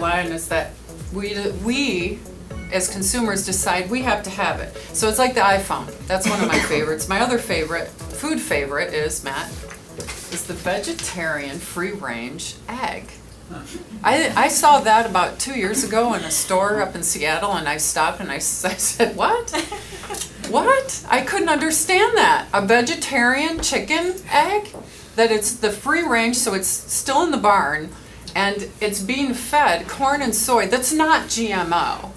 line is that we as consumers decide we have to have it. So it's like the iPhone. That's one of my favorites. My other favorite, food favorite is, Matt, is the vegetarian free-range egg. I saw that about 2 years ago in a store up in Seattle, and I stopped and I said, what? What? I couldn't understand that. A vegetarian chicken egg? That it's the free range, so it's still in the barn, and it's being fed corn and soy. That's not GMO.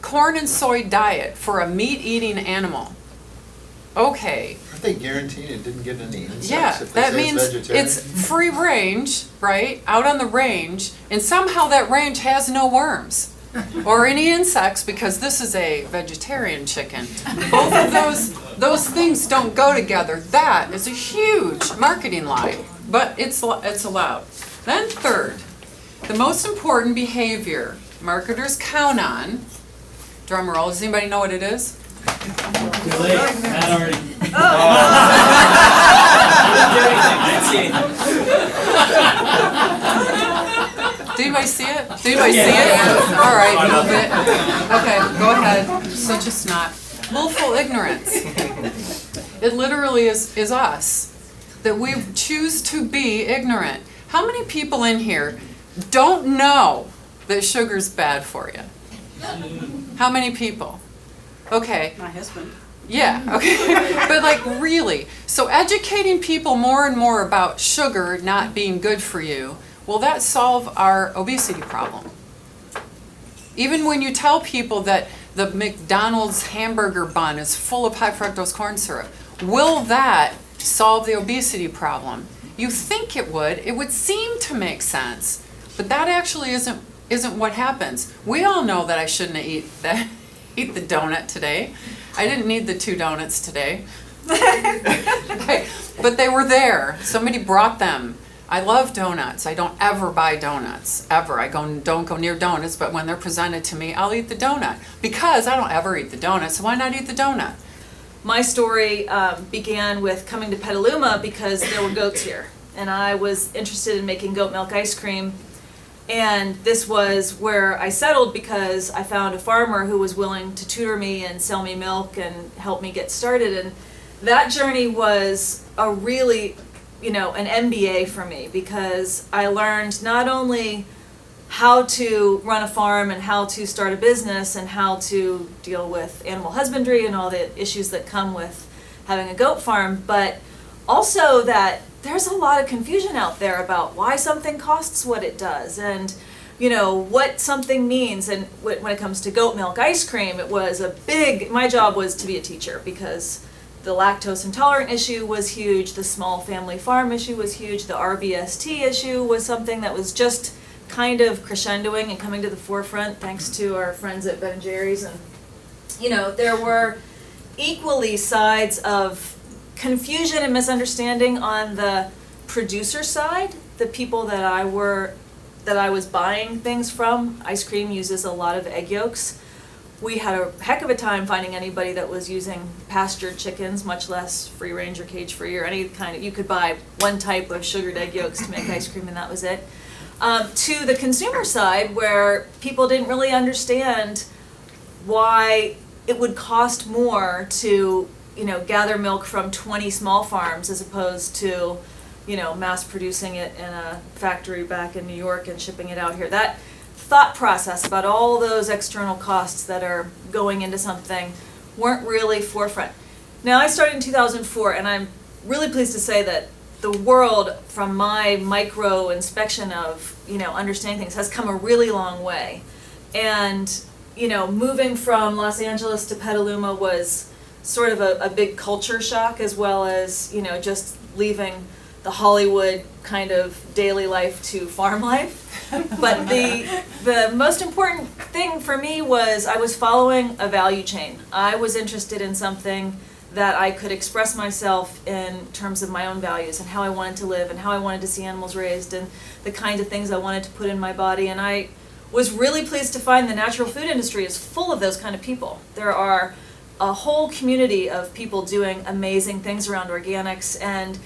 Corn and soy diet for a meat-eating animal. Okay. Aren't they guaranteeing it didn't get any insects? Yeah, if they that say means vegetarian? it's free range, right, out on the range, and somehow that range has no worms or any insects because this is a vegetarian chicken. Both of those things don't go together. That is a huge marketing lie, but it's allowed. Then third, the most important behavior marketers count on, drum roll, does anybody know what it is? Too late. Matt already. Did anybody see it? Did anybody see it? All right, move it. Okay, go ahead. Such a snot. Willful ignorance. It literally is us, that we choose to be ignorant. How many people in here don't know that sugar's bad for you? How many people? Okay. My husband. Yeah, okay. But like really, so educating people more and more about sugar not being good for you, will that solve our obesity problem? Even when you tell people that the McDonald's hamburger bun is full of high fructose corn syrup, will that solve the obesity problem? You think it would seem to make sense, but that actually isn't what happens. We all know that I shouldn't eat the donut today. I didn't need the 2 donuts today. But they were there. Somebody brought them. I love donuts. I don't ever buy donuts, ever. I don't go near donuts, but when they're presented to me, I'll eat the donut. Because I don't ever eat the donut, so why not eat the donut? My story began with coming to Petaluma because there were goats here. And I was interested in making goat milk ice cream. And this was where I settled because I found a farmer who was willing to tutor me and sell me milk and help me get started. And that journey was a really, an MBA for me because I learned not only how to run a farm and how to start a business and how to deal with animal husbandry and all the issues that come with having a goat farm, but also that there's a lot of confusion out there about why something costs what it does and what something means. And when it comes to goat milk ice cream, it was my job was to be a teacher because the lactose intolerant issue was huge, the small family farm issue was huge, the RBST issue was something that was just kind of crescendoing and coming to the forefront thanks to our friends at Ben & Jerry's. And there were equally sides of confusion and misunderstanding on the producer side, the people that I was buying things from. Ice cream uses a lot of egg yolks. We had a heck of a time finding anybody that was using pastured chickens, much less free range or cage free or any kind of, you could buy one type of sugared egg yolks to make ice cream and that was it. To the consumer side where people didn't really understand why it would cost more to gather milk from 20 small farms as opposed to, mass producing it in a factory back in New York and shipping it out here. That thought process about all those external costs that are going into something weren't really forefront. Now, I started in 2004, and I'm really pleased to say that the world, from my micro inspection of, understanding things, has come a really long way. And, moving from Los Angeles to Petaluma was sort of a big culture shock, as well as just leaving the Hollywood kind of daily life to farm life. But the most important thing for me was I was following a value chain. I was interested in something that I could express myself in terms of my own values and how I wanted to live and how I wanted to see animals raised and the kinds of things I wanted to put in my body. And I was really pleased to find the natural food industry is full of those kind of people. There are a whole community of people doing amazing things around organics, and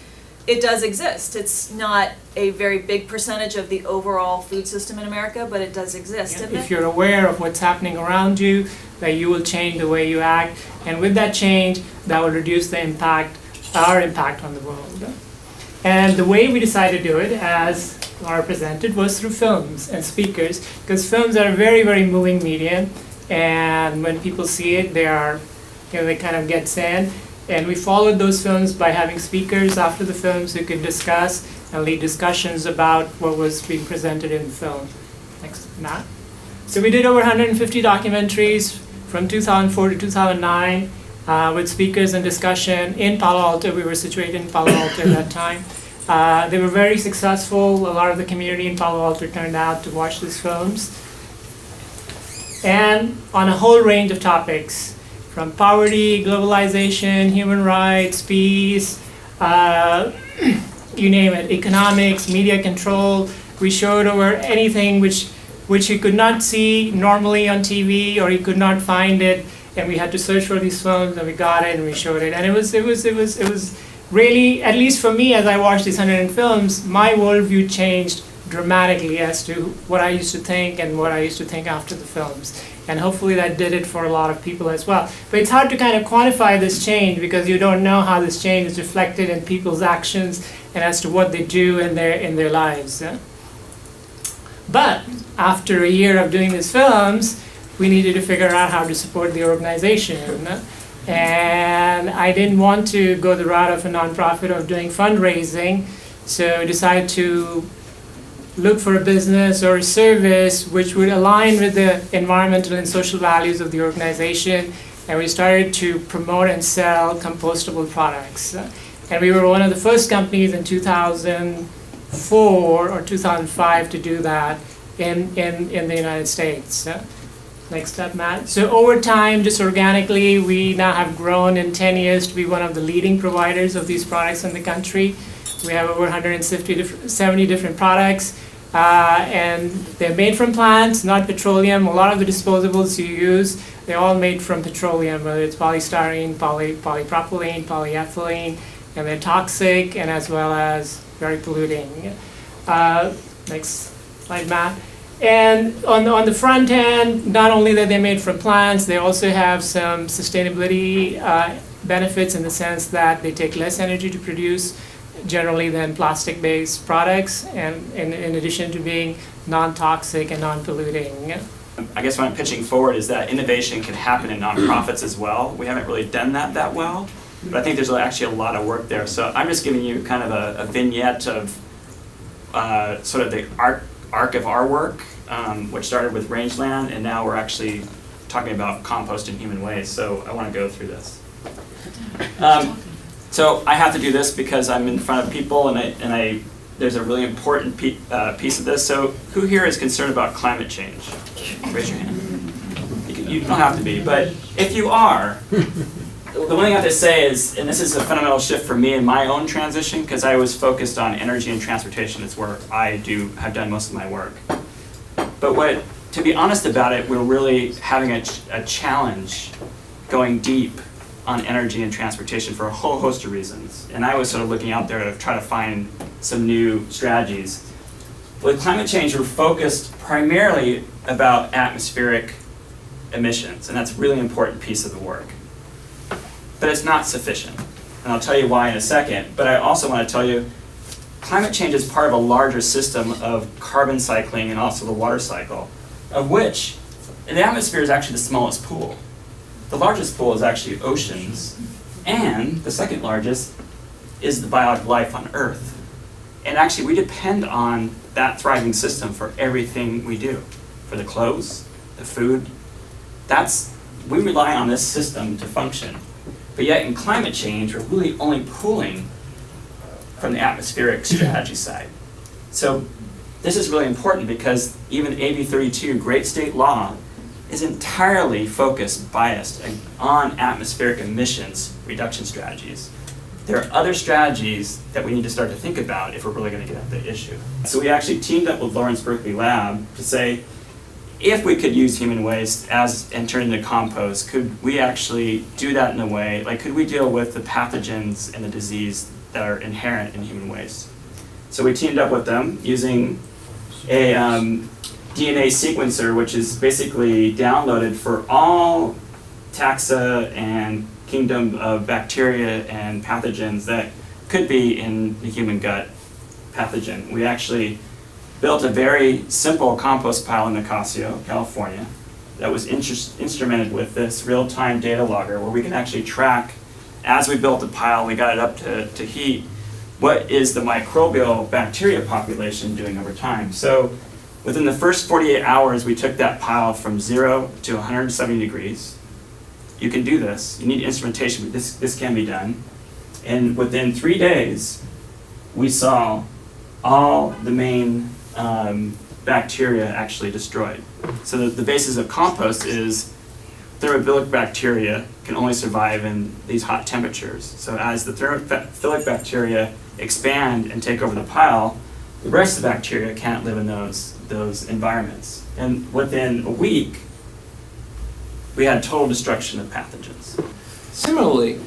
it does exist. It's not a very big percentage of the overall food system in America, but it does exist, isn't If it? you're aware of what's happening around you, that you will change the way you act, and with that change, that will reduce the impact, our impact on the world. And the way we decided to do it, as Laura presented, was through films and speakers, because films are a very, very moving medium, and when people see it, they kind of get in. And we followed those films by having speakers after the films who could discuss and lead discussions about what was being presented in the film. Next, Matt. So we did over 150 documentaries from 2004 to 2009 with speakers and discussion in Palo Alto. We were situated in Palo Alto at that time. They were very successful. A lot of the community in Palo Alto turned out to watch these films. And on a whole range of topics, from poverty, globalization, human rights, peace, you name it, economics, media control. We showed over anything which you could not see normally on TV, or you could not find it, and we had to search for these films, and we got it, and we showed it. And it was really, at least for me, as I watched these 100 films, my worldview changed dramatically as to what I used to think and what I used to think after the films. And hopefully that did it for a lot of people as well. But it's hard to kind of quantify this change because you don't know how this change is reflected in people's actions and as to what they do in their lives. But after a year of doing these films, we needed to figure out how to support the organization. And I didn't want to go the route of a nonprofit of doing fundraising, so I decided to look for a business or a service which would align with the environmental and social values of the organization, and we started to promote and sell compostable products. And we were one of the first companies in 2004 or 2005 to do that in the United States. Next up, Matt. So over time, just organically, we now have grown in 10 years to be one of the leading providers of these products in the country. We have over 170 different products. And they're made from plants, not petroleum. A lot of the disposables you use, they're all made from petroleum, whether it's polystyrene, polypropylene, polyethylene, and they're toxic and as well as very polluting. Next slide, Matt. And on the front end, not only that they're made from plants, they also have some sustainability benefits in the sense that they take less energy to produce generally than plastic-based products, and in addition to being non-toxic and non-polluting. I guess what I'm pitching forward is that innovation can happen in nonprofits as well. We haven't really done that well, but I think there's actually a lot of work there. So I'm just giving you kind of a vignette of sort of the arc of our work, which started with rangeland, and now we're actually talking about compost in human ways. So I want to go through this. So I have to do this because I'm in front of people, and there's a really important piece of this. So who here is concerned about climate change? Raise your hand. You don't have to be, but if you are, the one thing I have to say is, and this is a fundamental shift for me in my own transition, because I was focused on energy and transportation. It's where I have done most of my work. But to be honest about it, we're really having a challenge going deep on energy and transportation for a whole host of reasons. And I was sort of looking out there to try to find some new strategies. With climate change, we're focused primarily about atmospheric emissions, and that's a really important piece of the work. But it's not sufficient, and I'll tell you why in a second. But I also want to tell you, climate change is part of a larger system of carbon cycling and also the water cycle, of which the atmosphere is actually the smallest pool. The largest pool is actually oceans, and the second largest is the biological life on Earth. And actually, we depend on that thriving system for everything we do, for the clothes, the food. We rely on this system to function. But yet in climate change, we're really only pulling from the atmospheric strategy side. So this is really important because even AB 32, great state law, is entirely biased on atmospheric emissions reduction strategies. There are other strategies that we need to start to think about if we're really going to get at the issue. So we actually teamed up with Lawrence Berkeley Lab to say, if we could use human waste and turn it into compost, could we actually do that in a way, like could we deal with the pathogens and the disease that are inherent in human waste. So we teamed up with them using a DNA sequencer, which is basically downloaded for all taxa and kingdom of bacteria and pathogens that could be in the human gut pathogen. We actually built a very simple compost pile in Nicasio, California, that was instrumented with this real-time data logger where we can actually track, as we built the pile, we got it up to heat, what is the microbial bacteria population doing over time. So within the first 48 hours, we took that pile from 0 to 170 degrees. You can do this. You need instrumentation, but this can be done. And within 3 days, we saw all the main bacteria actually destroyed. So the basis of compost is thermophilic bacteria can only survive in these hot temperatures. So as the thermophilic bacteria expand and take over the pile, the rest of the bacteria can't live in those environments. And within a week, we had total destruction of pathogens. Similarly,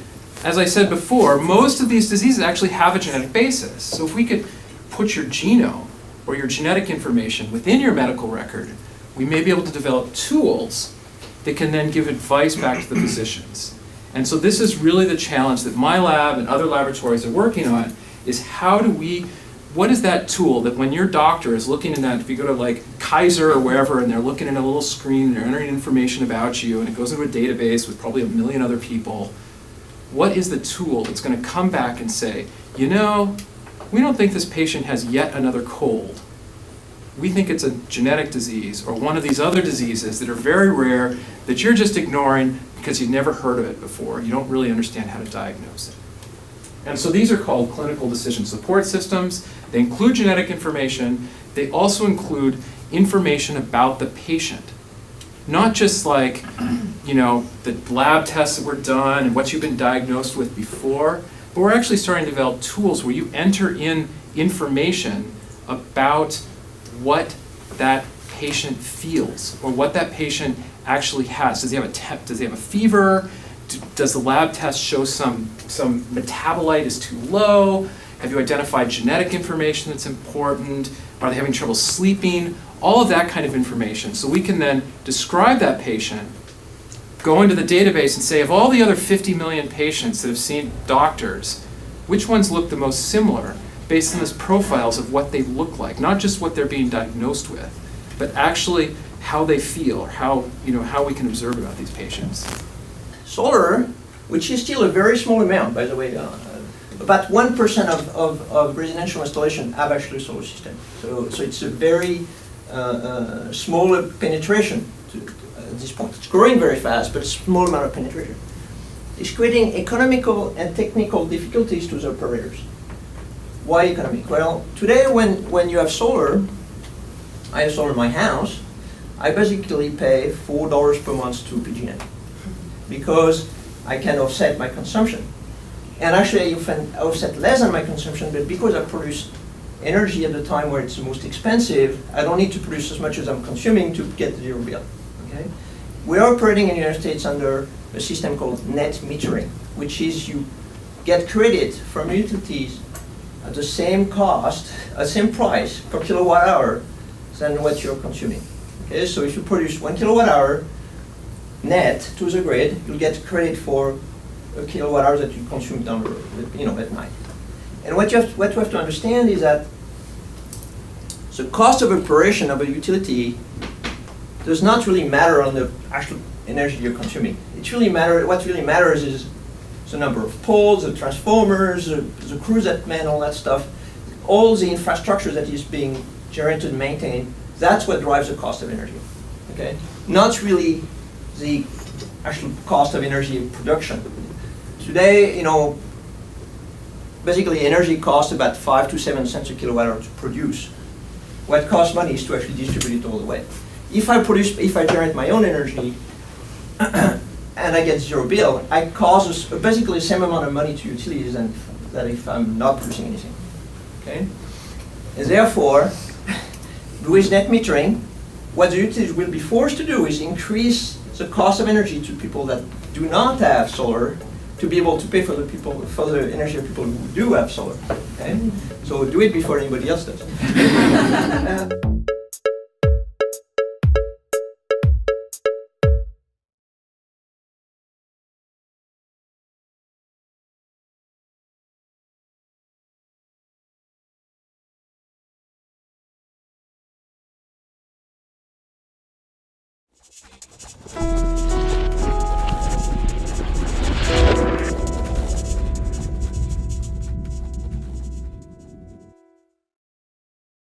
as I said before, most of these diseases actually have a genetic basis. So if we could put your genome or your genetic information within your medical record, we may be able to develop tools that can then give advice back to the physicians. And so this is really the challenge that my lab and other laboratories are working on, is what is that tool that when your doctor is looking in that, if you go to like Kaiser or wherever and they're looking at a little screen and they're entering information about you and it goes into a database with probably 1 million other people, what is the tool that's going to come back and say, you know, we don't think this patient has yet another cold. We think it's a genetic disease or one of these other diseases that are very rare that you're just ignoring because you've never heard of it before. You don't really understand how to diagnose it. And so these are called clinical decision support systems. They include genetic information. They also include information about the patient. Not just like, you know, the lab tests that were done and what you've been diagnosed with before, but we're actually starting to develop tools where you enter in information about what that patient feels or what that patient actually has. Does he have a fever? Does the lab test show some metabolite is too low? Have you identified genetic information that's important? Are they having trouble sleeping? All of that kind of information. So we can then describe that patient, go into the database and say, of all the other 50 million patients that have seen doctors, which ones look the most similar based on these profiles of what they look like, not just what they're being diagnosed with, but actually how they feel or how we can observe about these patients. Solar, which is still a very small amount, by the way, about 1% of residential installation have actually a solar system. So it's a very small penetration at this point. It's growing very fast, but a small amount of penetration. It's creating economical and technical difficulties to the operators. Why economic? Well, today when you have solar, I have solar in my house, I basically pay $4 per month to PG&E because I can offset my consumption. And actually I often offset less than my consumption, but because I produce energy at the time where it's the most expensive, I don't need to produce as much as I'm consuming to get the zero bill. Okay? We are operating in the United States under a system called net metering, which is you get credit from utilities at the same cost, same price per kilowatt hour than what you're consuming. Okay, so if you produce 1 kilowatt hour net to the grid, you'll get credit for a kilowatt hour that you consume down the road, at night. And what you have to understand is that the cost of operation of a utility does not really matter on the actual energy you're consuming. What really matters is the number of poles, the transformers, the crews that man all that stuff, all the infrastructure that is being generated and maintained. That's what drives the cost of energy. Okay, not really the actual cost of energy production. Today, basically energy costs about 5 to 7 cents a kilowatt hour to produce. What costs money is to actually distribute it all the way. If I generate my own energy and I get zero bill, I cause basically the same amount of money to utilities than if I'm not producing anything. Okay? And therefore, with net metering, what the utilities will be forced to do is increase the cost of energy to people that do not have solar to be able to pay for the energy of people who do have solar. Okay? So do it before anybody else does.